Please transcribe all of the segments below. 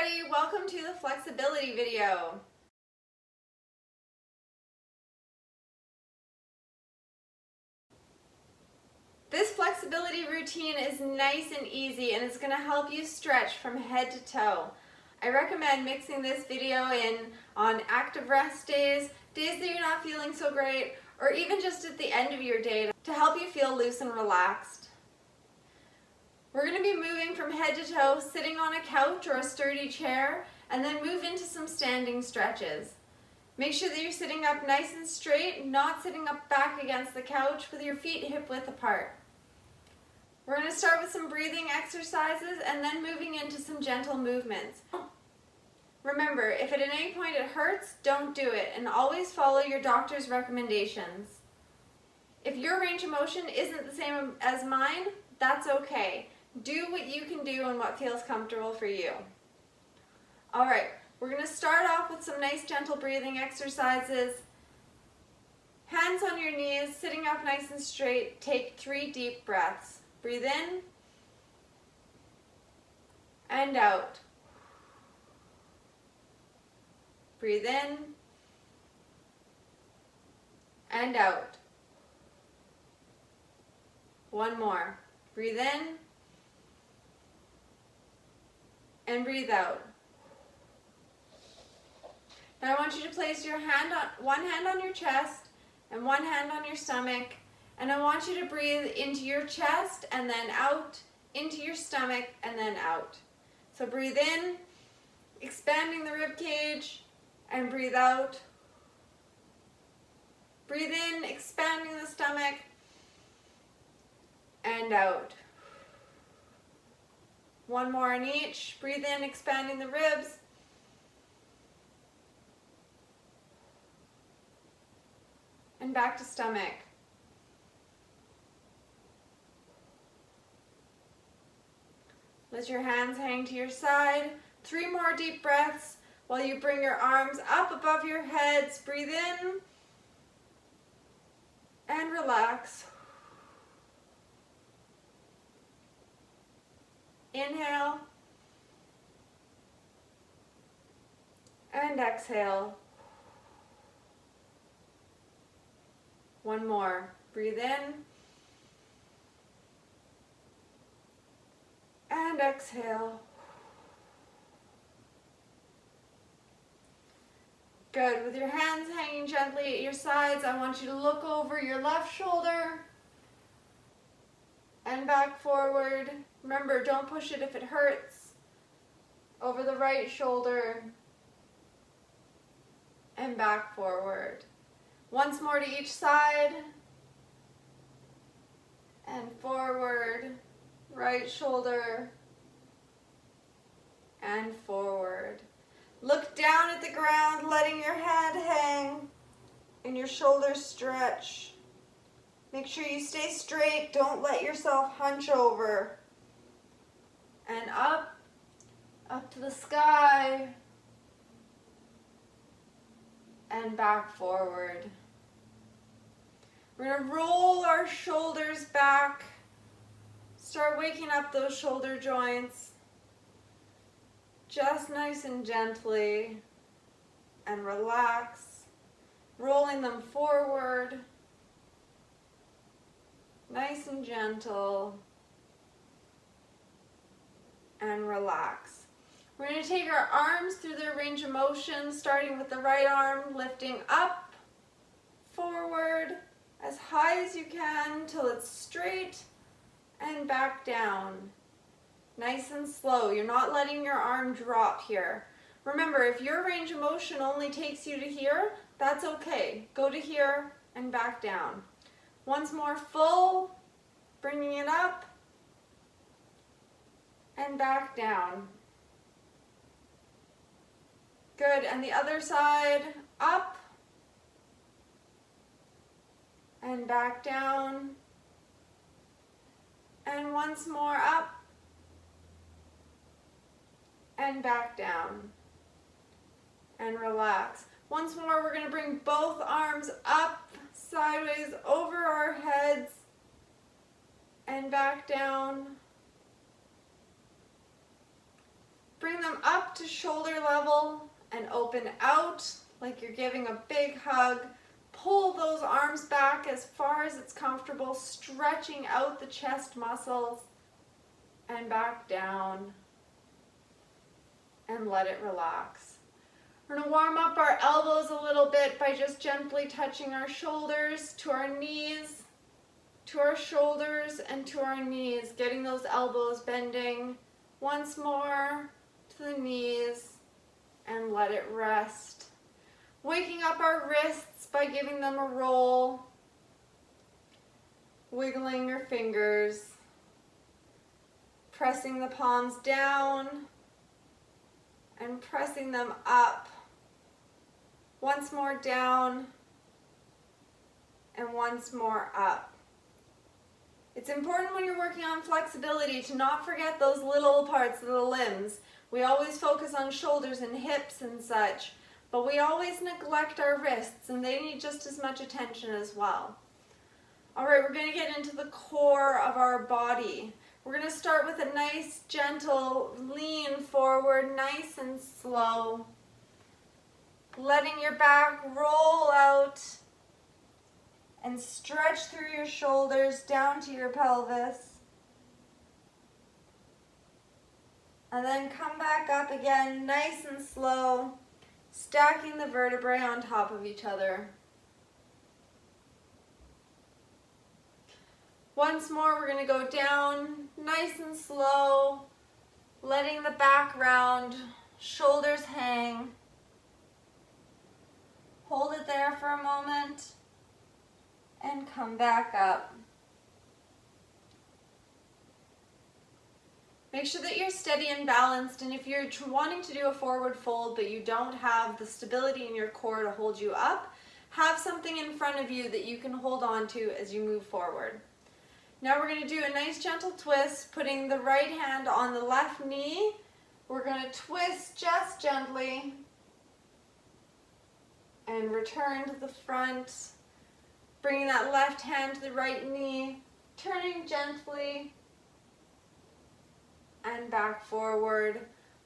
everybody, welcome to the flexibility video. This flexibility routine is nice and easy and it's going to help you stretch from head to toe. I recommend mixing this video in on active rest days, days that you're not feeling so great, or even just at the end of your day to help you feel loose and relaxed. We're going to be moving from head to toe, sitting on a couch or a sturdy chair, and then move into some standing stretches. Make sure that you're sitting up nice and straight, not sitting up back against the couch with your feet hip width apart. We're going to start with some breathing exercises and then moving into some gentle movements. Remember, if at any point it hurts, don't do it, and always follow your doctor's recommendations. If your range of motion isn't the same as mine, that's okay. Do what you can do and what feels comfortable for you. Alright, we're going to start off with some nice gentle breathing exercises. Hands on your knees, sitting up nice and straight. Take 3 deep breaths. Breathe in and out. Breathe in and out. One more. Breathe in and breathe out. Now I want you to place your one hand on your chest and one hand on your stomach, and I want you to breathe into your chest and then out, into your stomach and then out. So breathe in, expanding the rib cage, and breathe out. Breathe in, expanding the stomach, and out. One more on each. Breathe in, expanding the ribs. And back to stomach. Let your hands hang to your side. 3 more deep breaths while you bring your arms up above your heads. Breathe in and relax. Inhale and exhale. One more. Breathe in and exhale. Good. With your hands hanging gently at your sides, I want you to look over your left shoulder and back forward. Remember, don't push it if it hurts. Over the right shoulder and back forward. Once more to each side and forward, right shoulder and forward. Look down at the ground, letting your head hang and your shoulders stretch. Make sure you stay straight. Don't let yourself hunch over. And up to the sky, and back forward. We're going to roll our shoulders back. Start waking up those shoulder joints. Just nice and gently. And relax. Rolling them forward. Nice and gentle. And relax. We're going to take our arms through their range of motion, starting with the right arm, lifting up, forward, as high as you can till it's straight, and back down. Nice and slow. You're not letting your arm drop here. Remember, if your range of motion only takes you to here, that's okay. Go to here and back down. Once more, full, bringing it up, and back down. Good, and the other side, up, and back down, and once more up, and back down, and relax. Once more, we're going to bring both arms up, sideways, over our heads, and back down. Bring them up to shoulder level and open out like you're giving a big hug. Pull those arms back as far as it's comfortable, stretching out the chest muscles, and back down, and let it relax. We're going to warm up our elbows a little bit by just gently touching our shoulders to our knees, to our shoulders, and to our knees, getting those elbows bending. Once more to the knees, and let it rest. Waking up our wrists by giving them a roll, wiggling your fingers, pressing the palms down, and pressing them up. Once more down, and once more up. It's important when you're working on flexibility to not forget those little parts of the limbs. We always focus on shoulders and hips and such, but we always neglect our wrists, and they need just as much attention as well. All right, we're going to get into the core of our body. We're going to start with a nice, gentle lean forward, nice and slow. Letting your back roll out and stretch through your shoulders down to your pelvis. And then come back up again, nice and slow, stacking the vertebrae on top of each other. Once more, we're going to go down nice and slow, letting the back round, shoulders hang. Hold it there for a moment and come back up. Make sure that you're steady and balanced, and if you're wanting to do a forward fold but you don't have the stability in your core to hold you up, have something in front of you that you can hold on to as you move forward. Now we're going to do a nice gentle twist, putting the right hand on the left knee. We're going to twist just gently and return to the front, bringing that left hand to the right knee, turning gently and back forward.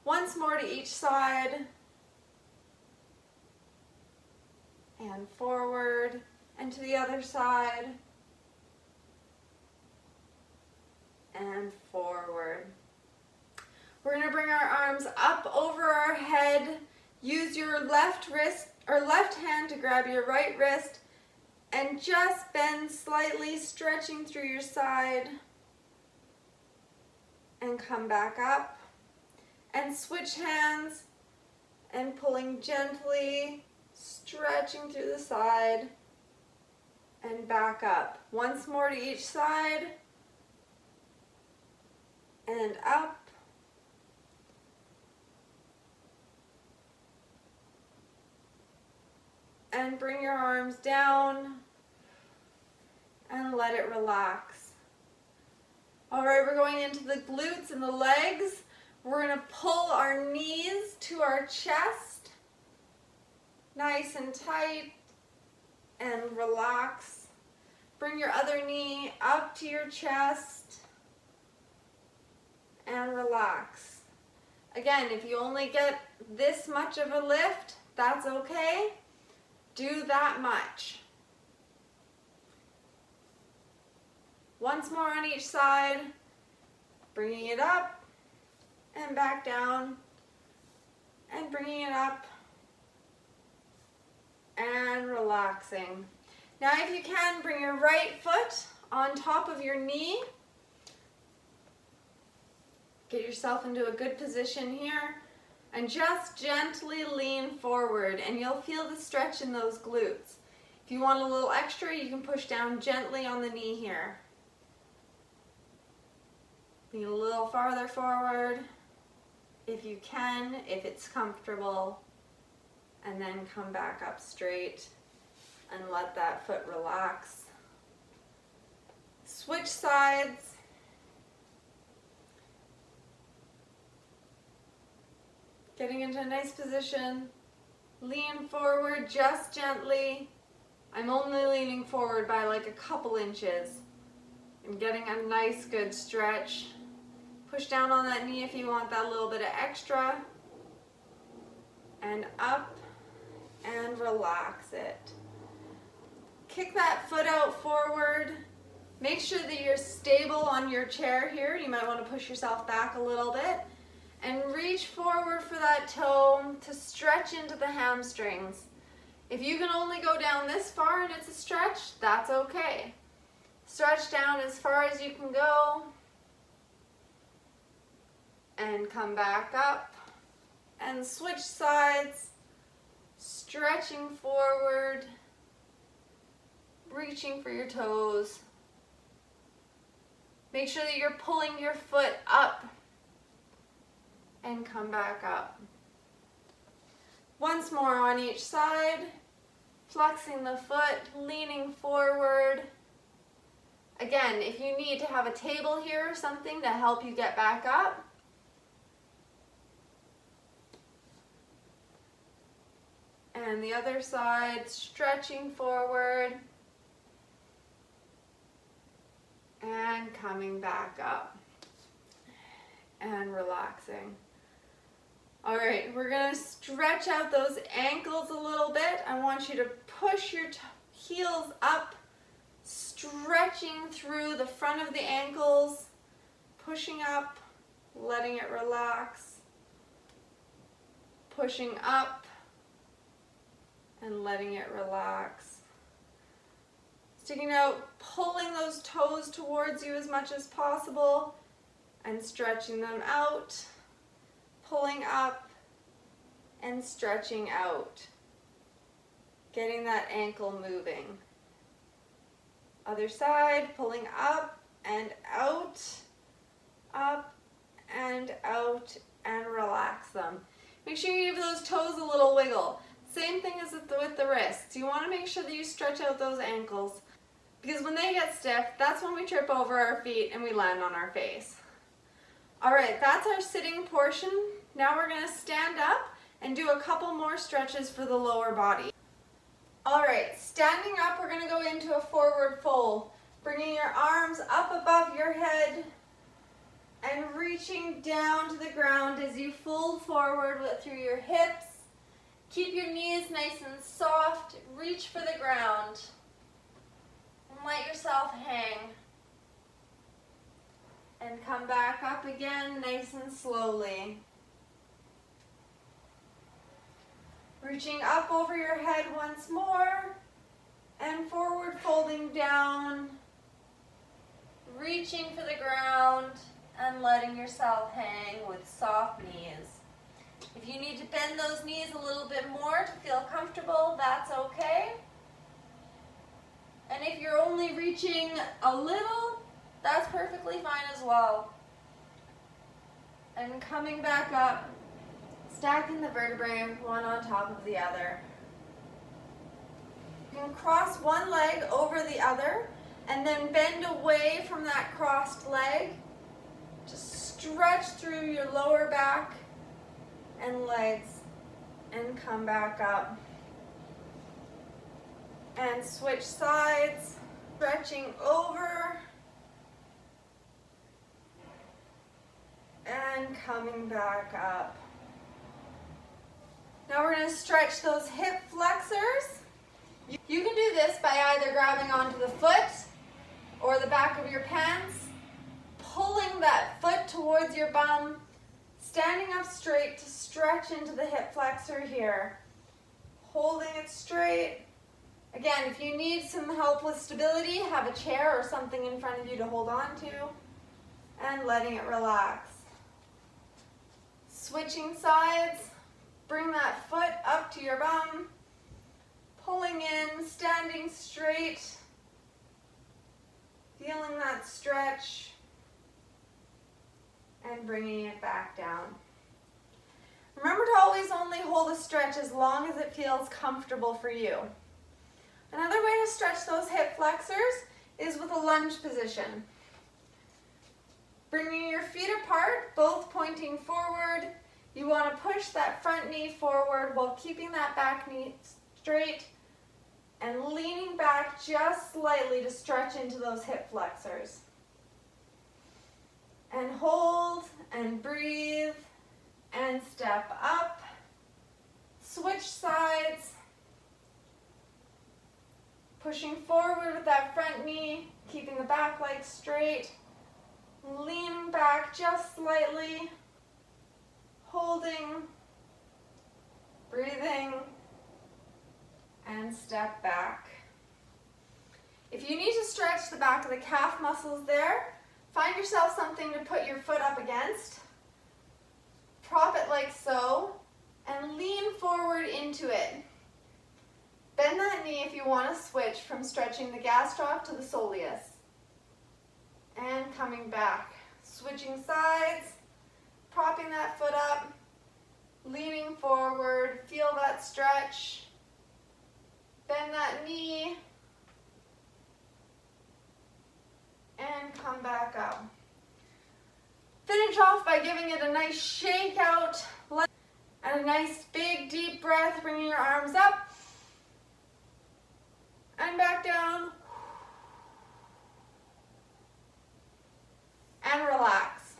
Once more to each side, and forward, and to the other side, and forward. We're going to bring our arms up over our head. Use your left wrist or left hand to grab your right wrist and just bend slightly, stretching through your side, and come back up. And switch hands and pulling gently, stretching through the side and back up. Once more to each side and up. And bring your arms down and let it relax. All right, we're going into the glutes and the legs. We're going to pull our knees to our chest, nice and tight, and relax. Bring your other knee up to your chest and relax. Again, if you only get this much of a lift, that's okay. Do that much. Once more on each side, bringing it up and back down, and bringing it up and relaxing. Now if you can, bring your right foot on top of your knee. Get yourself into a good position here and just gently lean forward, and you'll feel the stretch in those glutes. If you want a little extra, you can push down gently on the knee here. Bring it a little farther forward if you can, if it's comfortable, and then come back up straight and let that foot relax. Switch sides. Getting into a nice position. Lean forward just gently. I'm only leaning forward by like a couple inches. I'm getting a nice good stretch. Push down on that knee if you want that little bit of extra. and up and relax it. Kick that foot out forward. Make sure that you're stable on your chair here. You might want to push yourself back a little bit and reach forward for that toe to stretch into the hamstrings. If you can only go down this far and it's a stretch, that's okay. Stretch down as far as you can go and come back up and switch sides, stretching forward, reaching for your toes. Make sure that you're pulling your foot up and come back up. Once more on each side, flexing the foot, leaning forward. Again, if you need to have a table here or something to help you get back up, and the other side, stretching forward and coming back up and relaxing. All right, we're gonna stretch out those ankles a little bit. I want you to push your heels up, stretching through the front of the ankles, pushing up, letting it relax, pushing up and letting it relax. Sticking out, pulling those toes towards you as much as possible and stretching them out, pulling up and stretching out, getting that ankle moving. Other side, pulling up and out, up and out, and relax them. Make sure you give those toes a little wiggle. Same thing as with the wrists. You want to make sure that you stretch out those ankles, because when they get stiff, that's when we trip over our feet and we land on our face. All right, that's our sitting portion. Now we're gonna stand up and do a couple more stretches for the lower body. All right, standing up, we're gonna go into a forward fold, bringing your arms up above your head and reaching down to the ground as you fold forward through your hips. Keep your knees nice and soft, reach for the ground, and let yourself hang. And come back up again, nice and slowly. Reaching up over your head once more, and forward folding down, reaching for the ground, and letting yourself hang with soft knees. If you need to bend those knees a little bit more to feel comfortable, that's okay. And if you're only reaching a little, that's perfectly fine as well. And coming back up, stacking the vertebrae one on top of the other. You can cross one leg over the other and then bend away from that crossed leg. Just stretch through your lower back and legs and come back up. And switch sides, stretching over and coming back up. Now we're going to stretch those hip flexors. You can do this by either grabbing onto the foot or the back of your pants, pulling that foot towards your bum, standing up straight to stretch into the hip flexor here, holding it straight. Again, if you need some help with stability, have a chair or something in front of you to hold on to, and letting it relax. Switching sides, bring that foot up to your bum, pulling in, standing straight, feeling that stretch, and bringing it back down. Remember to always only hold a stretch as long as it feels comfortable for you. Another way to stretch those hip flexors is with a lunge position. Bringing your feet apart, both pointing forward. You want to push that front knee forward while keeping that back knee straight and leaning back just slightly to stretch into those hip flexors. And hold and breathe and step up, Switch sides. Pushing forward with that front knee, keeping the back leg straight. Leaning back just slightly. Holding. Breathing. And step back. If you need to stretch the back of the calf muscles there, find yourself something to put your foot up against. Prop it like so, and lean forward into it. Bend that knee if you want to switch from stretching the gastroc to the soleus. And coming back. Switching sides, propping that foot up, leaning forward, feel that stretch. Bend that knee, and come back up. Finish off by giving it a nice shake out, and a nice big deep breath, bringing your arms up, and back down, and relax.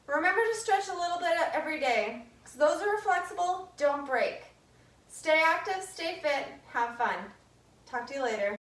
Remember to stretch a little bit every day, because those who are flexible don't break. Stay active, stay fit, have fun. Talk to you later.